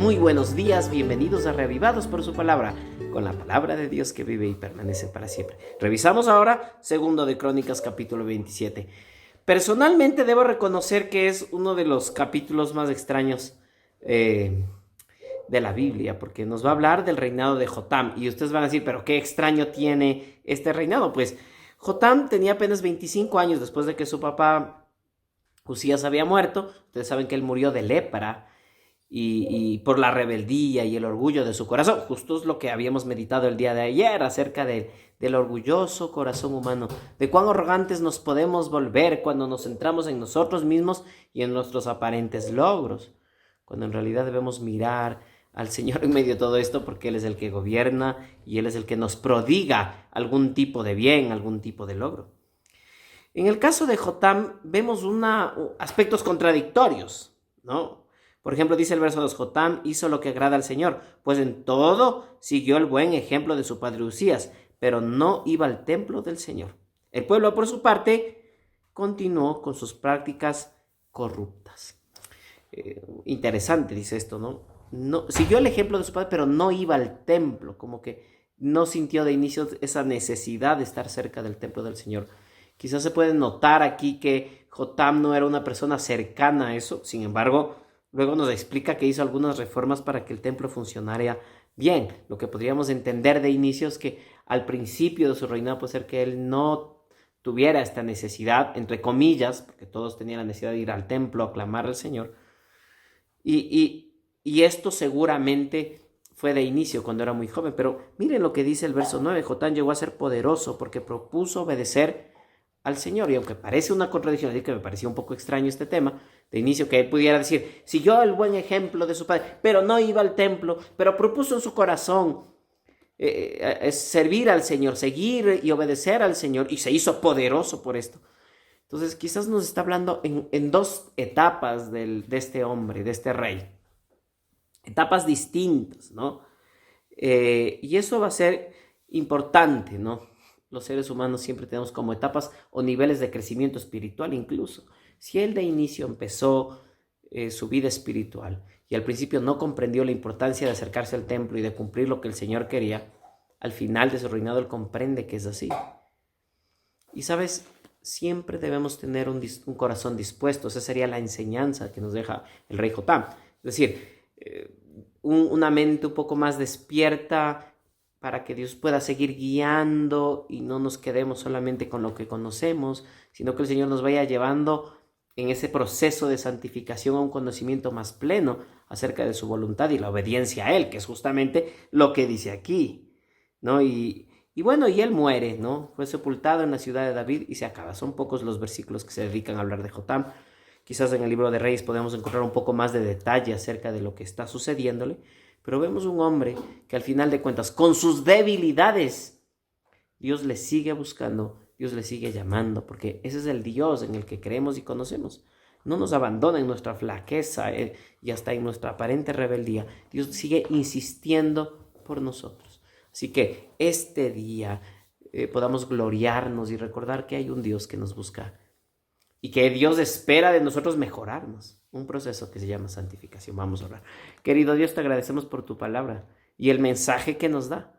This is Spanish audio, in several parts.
Muy buenos días, bienvenidos a Reavivados por su palabra, con la palabra de Dios que vive y permanece para siempre. Revisamos ahora segundo de Crónicas capítulo 27. Personalmente debo reconocer que es uno de los capítulos más extraños de la Biblia, porque nos va a hablar del reinado de Jotam, y ustedes van a decir, pero qué extraño tiene este reinado. Pues Jotam tenía apenas 25 años después de que su papá Usías había muerto. Ustedes saben que él murió de lepra y por la rebeldía y el orgullo de su corazón. Justo es lo que habíamos meditado el día de ayer acerca del orgulloso corazón humano, de cuán arrogantes nos podemos volver cuando nos centramos en nosotros mismos y en nuestros aparentes logros, cuando en realidad debemos mirar al Señor en medio de todo esto, porque Él es el que gobierna y Él es el que nos prodiga algún tipo de bien, algún tipo de logro. En el caso de Jotam vemos aspectos contradictorios, ¿no? Por ejemplo, dice el verso 2, Jotam hizo lo que agrada al Señor, pues en todo siguió el buen ejemplo de su padre Usías, pero no iba al templo del Señor. El pueblo, por su parte, continuó con sus prácticas corruptas. Interesante, dice esto, ¿no? Siguió el ejemplo de su padre, pero no iba al templo, como que no sintió de inicio esa necesidad de estar cerca del templo del Señor. Quizás se puede notar aquí que Jotam no era una persona cercana a eso. Sin embargo, luego nos explica que hizo algunas reformas para que el templo funcionara bien. Lo que podríamos entender de inicio es que al principio de su reinado puede ser que él no tuviera esta necesidad, entre comillas, porque todos tenían la necesidad de ir al templo a clamar al Señor. Y esto seguramente fue de inicio cuando era muy joven. Pero miren lo que dice el verso 9. Jotam llegó a ser poderoso porque propuso obedecer al Señor. Y aunque parece una contradicción, así que me parecía un poco extraño este tema, de inicio que él pudiera decir, siguió el buen ejemplo de su padre, pero no iba al templo, pero propuso en su corazón servir al Señor, seguir y obedecer al Señor, y se hizo poderoso por esto. Entonces quizás nos está hablando en dos etapas de este hombre, de este rey. Etapas distintas, ¿no? Y eso va a ser importante, ¿no? Los seres humanos siempre tenemos como etapas o niveles de crecimiento espiritual incluso. Si él de inicio empezó su vida espiritual y al principio no comprendió la importancia de acercarse al templo y de cumplir lo que el Señor quería, al final de su reinado él comprende que es así. Y sabes, siempre debemos tener un corazón dispuesto. Esa sería la enseñanza que nos deja el rey Jotam. Es decir, una mente un poco más despierta para que Dios pueda seguir guiando y no nos quedemos solamente con lo que conocemos, sino que el Señor nos vaya llevando en ese proceso de santificación a un conocimiento más pleno acerca de su voluntad y la obediencia a Él, que es justamente lo que dice aquí, ¿no? Y bueno, y Él muere, ¿no? Fue sepultado en la ciudad de David y se acaba. Son pocos los versículos que se dedican a hablar de Jotam. Quizás en el libro de Reyes podemos encontrar un poco más de detalle acerca de lo que está sucediéndole, pero vemos un hombre que al final de cuentas, con sus debilidades, Dios le sigue buscando, Dios le sigue llamando, porque ese es el Dios en el que creemos y conocemos. No nos abandona en nuestra flaqueza y hasta en nuestra aparente rebeldía. Dios sigue insistiendo por nosotros. Así que este día podamos gloriarnos y recordar que hay un Dios que nos busca y que Dios espera de nosotros mejorarnos. Un proceso que se llama santificación. Vamos a orar. Querido Dios, te agradecemos por tu palabra y el mensaje que nos da.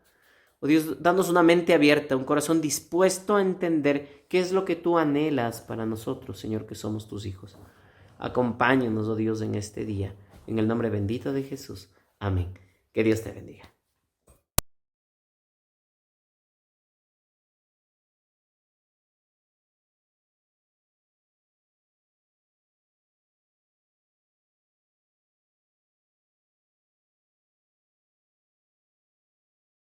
Oh Dios, danos una mente abierta, un corazón dispuesto a entender qué es lo que tú anhelas para nosotros, Señor, que somos tus hijos. Acompáñanos, oh Dios, en este día. En el nombre bendito de Jesús. Amén. Que Dios te bendiga.